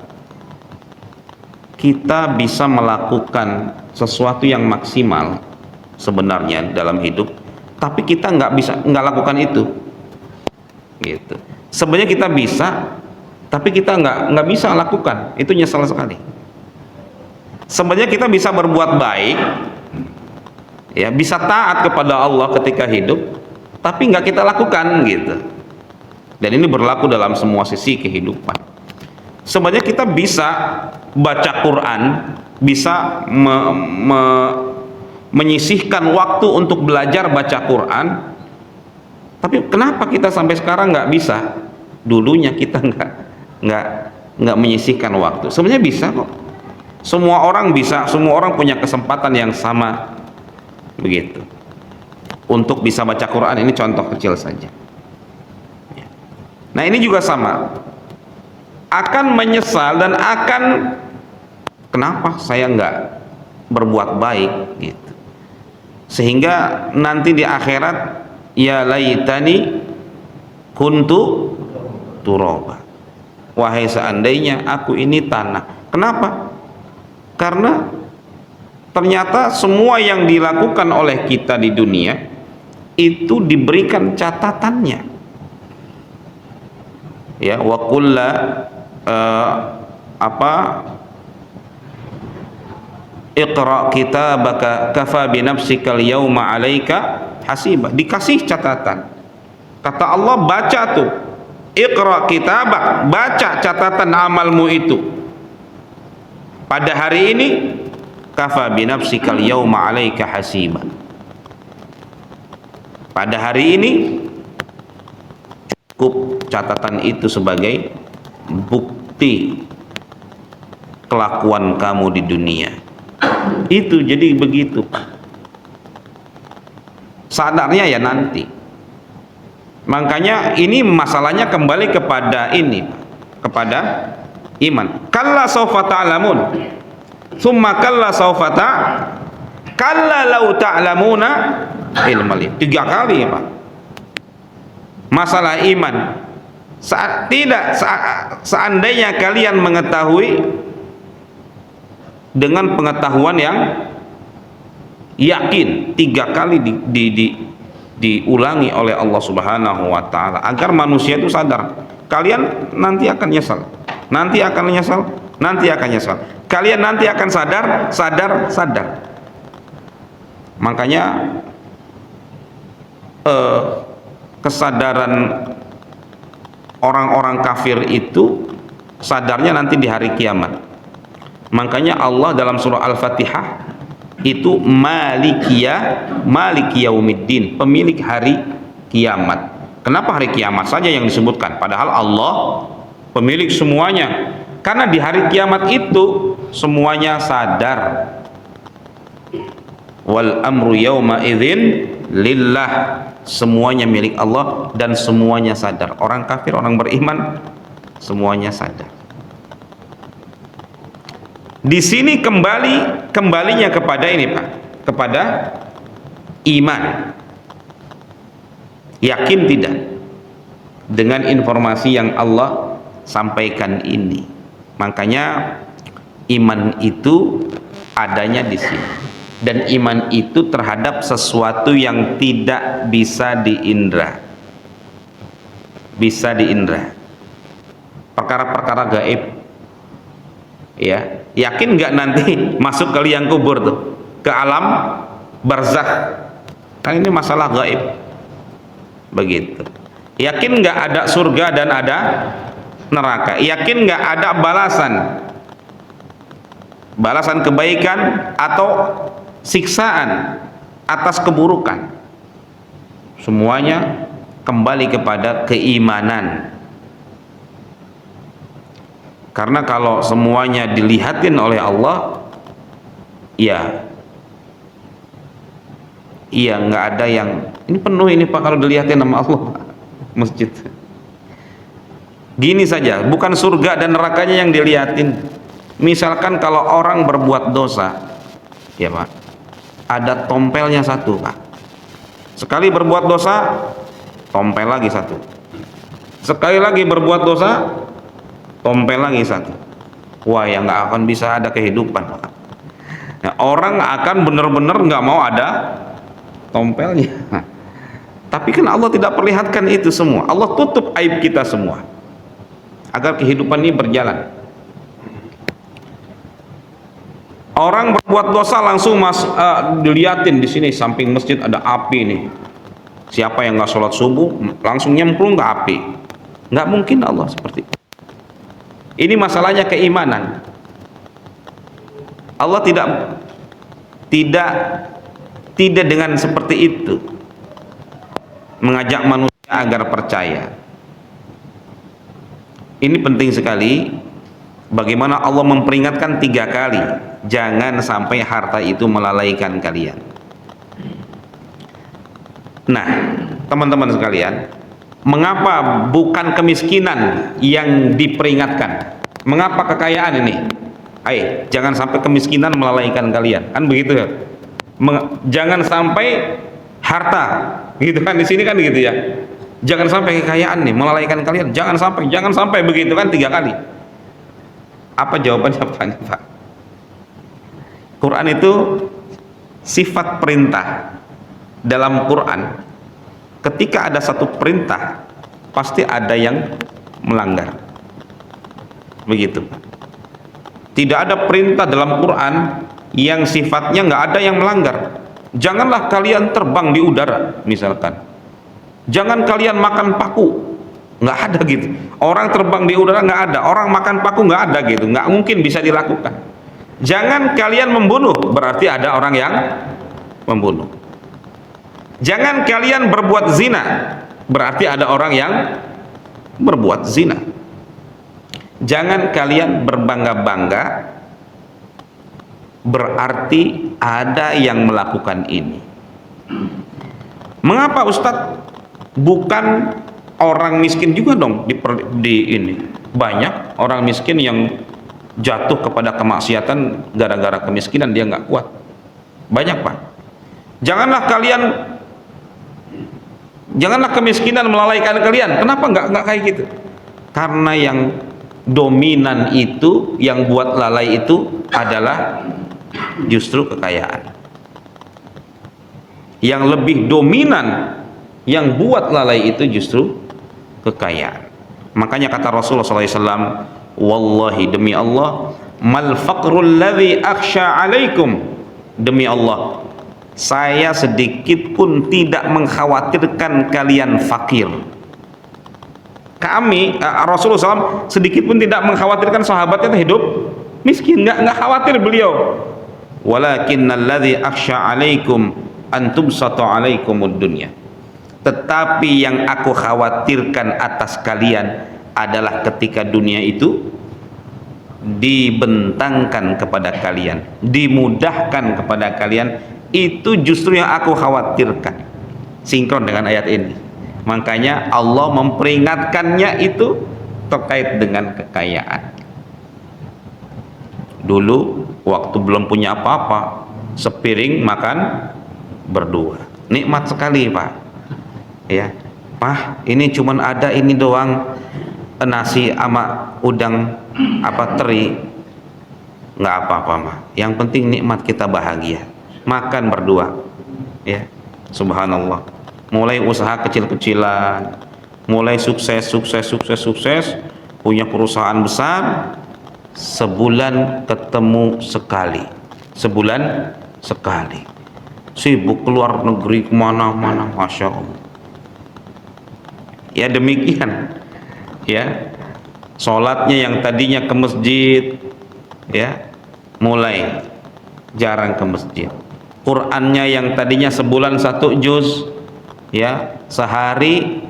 kita bisa melakukan sesuatu yang maksimal sebenarnya dalam hidup, tapi kita nggak lakukan itu gitu. Sebenarnya kita bisa, tapi kita nggak bisa lakukan itu, nyesal sekali. Sebenarnya kita bisa berbuat baik ya, bisa taat kepada Allah ketika hidup, tapi nggak kita lakukan gitu. Dan ini berlaku dalam semua sisi kehidupan. Sebenarnya kita bisa baca Quran, bisa menyisihkan waktu untuk belajar baca Quran, tapi kenapa kita sampai sekarang nggak bisa? Dulunya kita nggak menyisihkan waktu. Sebenarnya bisa kok. Semua orang bisa, semua orang punya kesempatan yang sama begitu untuk bisa baca Quran. Ini contoh kecil saja. Nah ini juga sama, akan menyesal dan akan kenapa saya nggak berbuat baik gitu, sehingga nanti di akhirat ya laitani kuntu turaba, wahai seandainya aku ini tanah. Kenapa? Karena ternyata semua yang dilakukan oleh kita di dunia itu diberikan catatannya ya. Wa kulla iqra kitabaka kafa bi nafsikal yauma 'alaika hasiba, dikasih catatan. Kata Allah, baca tuh, iqra kitabak, baca catatan amalmu itu pada hari ini, kafa bi nafsikal yauma 'alaika hasiba, pada hari ini cukup catatan itu sebagai bukti kelakuan kamu di dunia. Itu jadi begitu. Sadarnya ya nanti. Makanya ini masalahnya kembali kepada ini, kepada iman. Kalla sawfa ta'lamun, tsumma kalla sawfa Kalla law ta'lamuna ilmal yaqin. 3 kali, Pak. Masalah iman. Seandainya kalian mengetahui dengan pengetahuan yang yakin, 3 kali diulangi oleh Allah Subhanahu wa taala agar manusia itu sadar. Kalian nanti akan nyesal. Nanti akan menyesal, nanti akan nyesal. Kalian nanti akan sadar. Makanya kesadaran orang-orang kafir itu sadarnya nanti di hari kiamat. Makanya Allah dalam surah Al-Fatihah itu maliki yaumiddin, pemilik hari kiamat. Kenapa hari kiamat saja yang disebutkan, padahal Allah pemilik semuanya? Karena di hari kiamat itu semuanya sadar. Wal amru yauma idzin lillah, semuanya milik Allah dan semuanya sadar. Orang kafir, orang beriman, semuanya sadar. Di sini kembalinya kepada ini, Pak, kepada iman. Yakin tidak dengan informasi yang Allah sampaikan ini? Makanya iman itu adanya di sini. Dan iman itu terhadap sesuatu yang tidak bisa diindra. Bisa diindra. Perkara-perkara gaib. Ya, yakin nggak nanti masuk ke liang kubur tuh, ke alam barzakh? Kan ini masalah gaib. Begitu. Yakin nggak ada surga dan ada neraka? Yakin nggak ada balasan kebaikan atau siksaan atas keburukan? Semuanya kembali kepada keimanan. Karena kalau semuanya dilihatin oleh Allah, ya nggak ada yang ini penuh ini, Pak, kalau dilihatin sama Allah, Pak, masjid. Gini saja, bukan surga dan nerakanya yang dilihatin. Misalkan kalau orang berbuat dosa, ya Pak, ada tompelnya satu, Pak. Sekali berbuat dosa, tompel lagi satu. Sekali lagi berbuat dosa, tompel lagi satu. Wah, yang nggak akan bisa ada kehidupan, Pak. Nah, orang akan benar-benar nggak mau ada tompelnya. Tapi kan Allah tidak perlihatkan itu semua. Allah tutup aib kita semua agar kehidupan ini berjalan. Orang berbuat dosa langsung diliatin di sini samping masjid ada api nih. Siapa yang nggak sholat subuh langsung nyemplung ke api. Nggak mungkin Allah seperti itu. Ini masalahnya keimanan. Allah tidak dengan seperti itu mengajak manusia agar percaya. Ini penting sekali. Bagaimana Allah memperingatkan 3 kali, jangan sampai harta itu melalaikan kalian. Nah, teman-teman sekalian, mengapa bukan kemiskinan yang diperingatkan? Mengapa kekayaan ini? Jangan sampai kemiskinan melalaikan kalian, kan begitu ya? Jangan sampai harta, gitu kan, di sini kan gitu ya. Jangan sampai kekayaan nih melalaikan kalian, jangan sampai begitu kan 3 kali. Apa jawabannya, Pak? Quran itu sifat perintah. Dalam Quran, ketika ada satu perintah, pasti ada yang melanggar. Begitu. Tidak ada perintah dalam Quran yang sifatnya nggak ada yang melanggar. Janganlah kalian terbang di udara, misalkan. Jangan kalian makan paku. Nggak ada gitu. Orang terbang di udara nggak ada, orang makan paku nggak ada gitu, nggak mungkin bisa dilakukan. Jangan kalian membunuh, berarti ada orang yang membunuh. Jangan kalian berbuat zina, berarti ada orang yang berbuat zina. Jangan kalian berbangga-bangga, berarti ada yang melakukan ini. Mengapa, Ustadz? Bukan orang miskin juga dong di ini. Banyak orang miskin yang jatuh kepada kemaksiatan gara-gara kemiskinan, dia nggak kuat. Banyak Pak. Janganlah kemiskinan melalaikan kalian. Kenapa nggak kayak gitu? Karena yang dominan itu, yang buat lalai itu adalah justru kekayaan. Yang lebih dominan yang buat lalai itu justru kekayaan. Makanya kata Rasulullah SAW, wallahi, demi Allah, mal faqrul ladzi akhsha alaikum, demi Allah, saya sedikit pun tidak mengkhawatirkan kalian fakir. Rasulullah SAW sedikit pun tidak mengkhawatirkan sahabatnya hidup miskin, nggak khawatir beliau. Walakinnal ladzi akhsha alaikum antum satu alaikumud dunya, tetapi yang aku khawatirkan atas kalian adalah ketika dunia itu dibentangkan kepada kalian, dimudahkan kepada kalian, itu justru yang aku khawatirkan. Sinkron dengan ayat ini. Makanya Allah memperingatkannya itu terkait dengan kekayaan. Dulu waktu belum punya apa-apa, sepiring makan berdua, nikmat sekali Pak. Ya, Pak, ini cuman ada ini doang, nasi sama udang teri, nggak apa-apa mah. Yang penting nikmat kita bahagia, makan berdua. Ya, subhanallah. Mulai usaha kecil-kecilan, mulai sukses, punya perusahaan besar, sebulan ketemu sekali, sibuk keluar negeri kemana-mana, masya Allah. Ya demikian, ya, sholatnya yang tadinya ke masjid, ya, mulai jarang ke masjid. Qurannya yang tadinya sebulan 1 juz, ya, sehari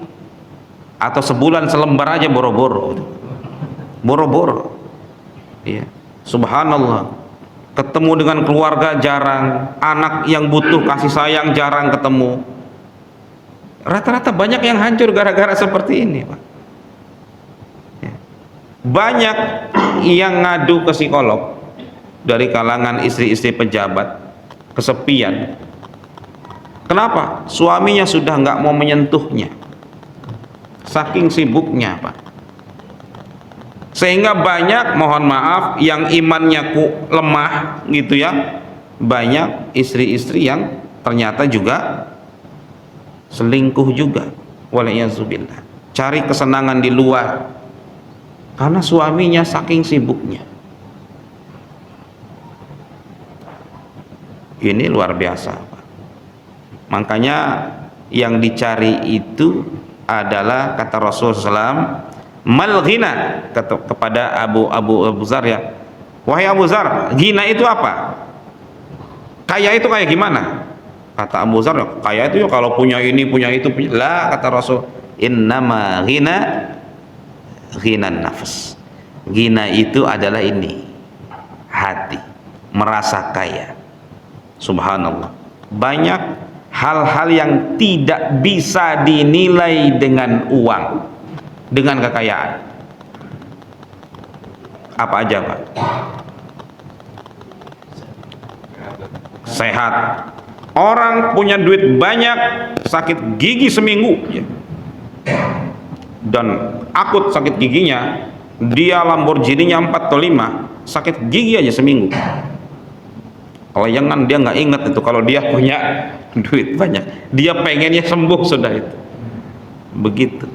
atau sebulan selembar aja boro-boro, ya, subhanallah. Ketemu dengan keluarga jarang, anak yang butuh kasih sayang jarang ketemu. Rata-rata banyak yang hancur gara-gara seperti ini Pak. Ya. Banyak yang ngadu ke psikolog dari kalangan istri-istri pejabat, kesepian. Kenapa? Suaminya sudah nggak mau menyentuhnya, saking sibuknya Pak. Sehingga banyak, mohon maaf, yang imannya lemah gitu ya, banyak istri-istri yang ternyata juga selingkuh juga, walaiyazubillah, cari kesenangan di luar karena suaminya saking sibuknya. Ini luar biasa Pak. Makanya yang dicari itu adalah, kata Rasulullah SAW, mal ghina, kepada Abu Zar, ya, wahai Abu Zar, ghina itu apa? Kaya itu kayak gimana? Kata Abu Zar, kaya itu ya kalau punya ini, punya itu, punya. Lah, kata Rasul, innama ghina ghinan nafs. Ghina itu adalah ini, hati, merasa kaya. Subhanallah. Banyak hal-hal yang tidak bisa dinilai dengan uang, dengan kekayaan. Apa aja Pak? Sehat. Orang punya duit banyak, sakit gigi seminggu, ya, dan akut sakit giginya, dia Lamborghini-nya 4 atau 5, sakit gigi aja seminggu. Kalau jangan, dia nggak ingat itu kalau dia punya duit banyak, dia pengennya sembuh sudah itu. Begitu.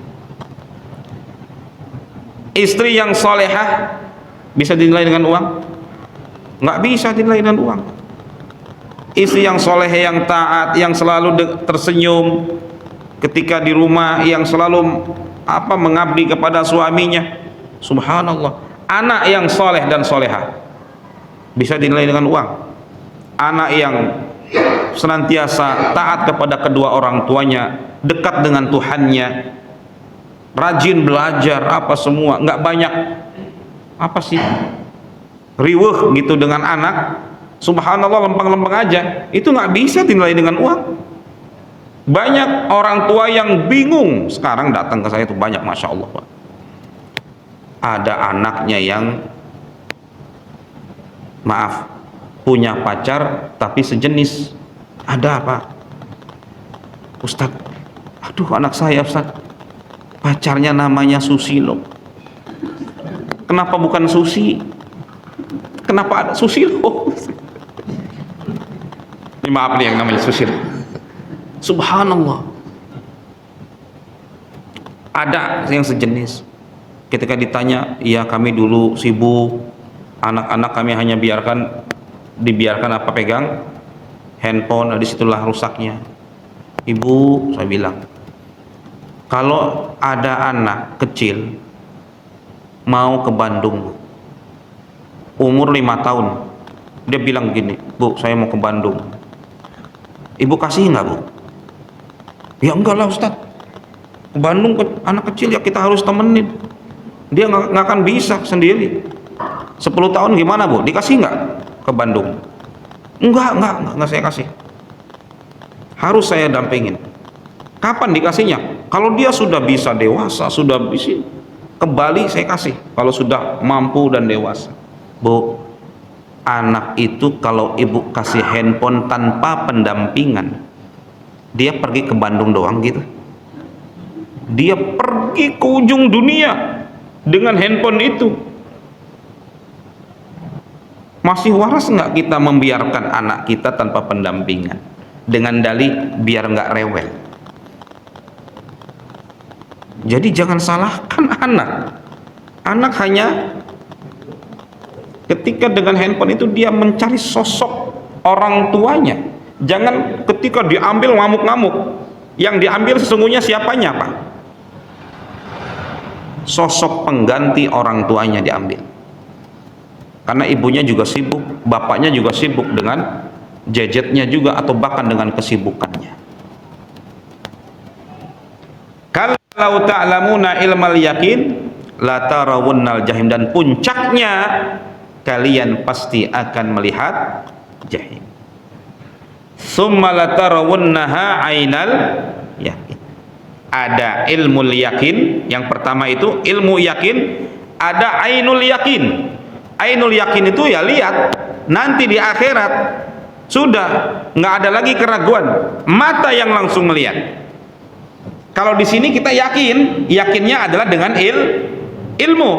Istri yang solehah bisa dinilai dengan uang? Nggak bisa dinilai dengan uang. Istri yang soleh, yang taat, yang selalu tersenyum ketika di rumah, yang selalu mengabdi kepada suaminya, subhanallah. Anak yang soleh dan solehah bisa dinilai dengan uang. Anak yang senantiasa taat kepada kedua orang tuanya, dekat dengan Tuhannya, rajin belajar, semua, nggak banyak riweuh gitu dengan anak, subhanallah, lempeng-lempeng aja, itu nggak bisa dinilai dengan uang. Banyak orang tua yang bingung sekarang datang ke saya itu banyak, masya Allah Pak. Ada anaknya yang, maaf, punya pacar tapi sejenis. Ada apa? Ustadz, aduh anak saya Ustadz, pacarnya namanya Susilo. Kenapa bukan Susi? Kenapa ada Susilo? Ini maaf nih yang namanya Susilo. Subhanallah. Ada yang sejenis. Ketika ditanya, ya kami dulu sibuk, anak-anak kami hanya dibiarkan apa pegang handphone, disitulah rusaknya. Ibu, saya bilang, kalau ada anak kecil mau ke Bandung, umur 5 tahun, dia bilang gini, Bu, saya mau ke Bandung, ibu kasih nggak, Bu? Ya enggak lah Ustadz, ke Bandung anak kecil ya kita harus temenin, dia nggak akan bisa sendiri. 10 tahun gimana, Bu? Dikasih nggak ke Bandung? Enggak saya kasih, harus saya dampingin. Kapan dikasihnya? Kalau dia sudah bisa dewasa, sudah bisa ke Bali, saya kasih kalau sudah mampu dan dewasa. Bu, anak itu kalau ibu kasih handphone tanpa pendampingan, dia pergi ke Bandung doang gitu, dia pergi ke ujung dunia dengan handphone itu. Masih waras nggak kita membiarkan anak kita tanpa pendampingan dengan dalih biar nggak rewel? Jadi jangan salahkan anak. Anak hanya ketika dengan handphone itu dia mencari sosok orang tuanya. Jangan ketika diambil ngamuk-ngamuk. Yang diambil sesungguhnya siapanya, Pak? Sosok pengganti orang tuanya diambil. Karena ibunya juga sibuk, bapaknya juga sibuk dengan gadgetnya juga, atau bahkan dengan kesibukannya. Kalau ta'lamuna ilmal yakin la tarawunnal jahim, dan puncaknya kalian pasti akan melihat jahim. Summa la tarawunnaha ainal yakin. Ada ilmu yakin, yang pertama itu ilmu yakin, ada ainul yakin. Ainul yakin itu ya lihat nanti di akhirat, sudah nggak ada lagi keraguan, mata yang langsung melihat. Kalau di sini kita yakinnya adalah dengan ilmu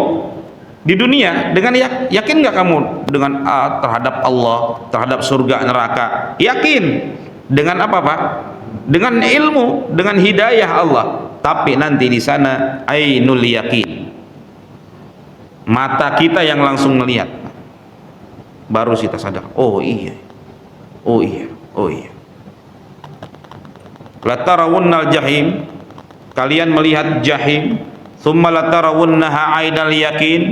di dunia. Dengan yakin nggak kamu dengan terhadap Allah, terhadap surga neraka? Yakin dengan apa, Pak? Dengan ilmu, dengan hidayah Allah. Tapi nanti di sana ainul yakin, mata kita yang langsung melihat, baru kita sadar, oh iya, oh iya, oh iya. La tarawunnal jahim, kalian melihat jahim. Tsumma la tarawunnaha ainal yakin,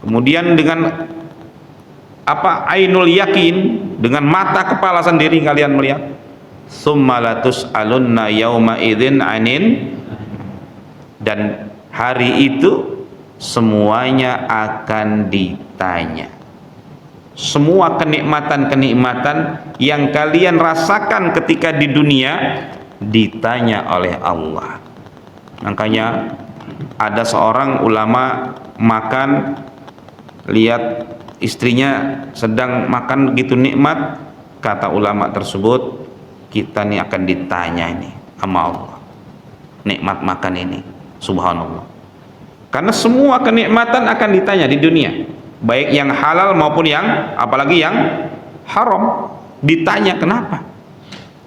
kemudian dengan apa? Ainul yakin, dengan mata kepala sendiri kalian melihat. Tsumma la tus'alunna yauma idzin anin, dan hari itu semuanya akan ditanya. Semua kenikmatan-kenikmatan yang kalian rasakan ketika di dunia ditanya oleh Allah. Makanya ada seorang ulama makan, lihat istrinya sedang makan gitu nikmat, kata ulama tersebut, kita nih akan ditanya ini sama Allah, nikmat makan ini. Subhanallah. Karena semua kenikmatan akan ditanya di dunia, baik yang halal maupun yang apalagi yang haram, ditanya kenapa,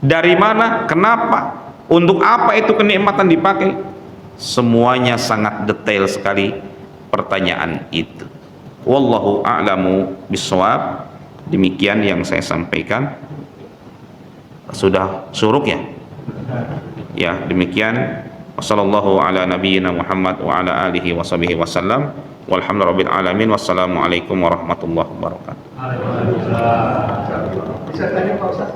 dari mana, kenapa, untuk apa itu kenikmatan dipakai. Semuanya sangat detail sekali pertanyaan itu. Wallahu a'lamu bishawab. Demikian yang saya sampaikan. Sudah suruk ya? Ya, demikian. Wassallallahu ala nabiyyina Muhammad wa ala alihi washabihi wasallam. Walhamdulillahirabbil alamin. Wassalamualaikum warahmatullahi wabarakatuh. Bisa tanya Pak Ustaz?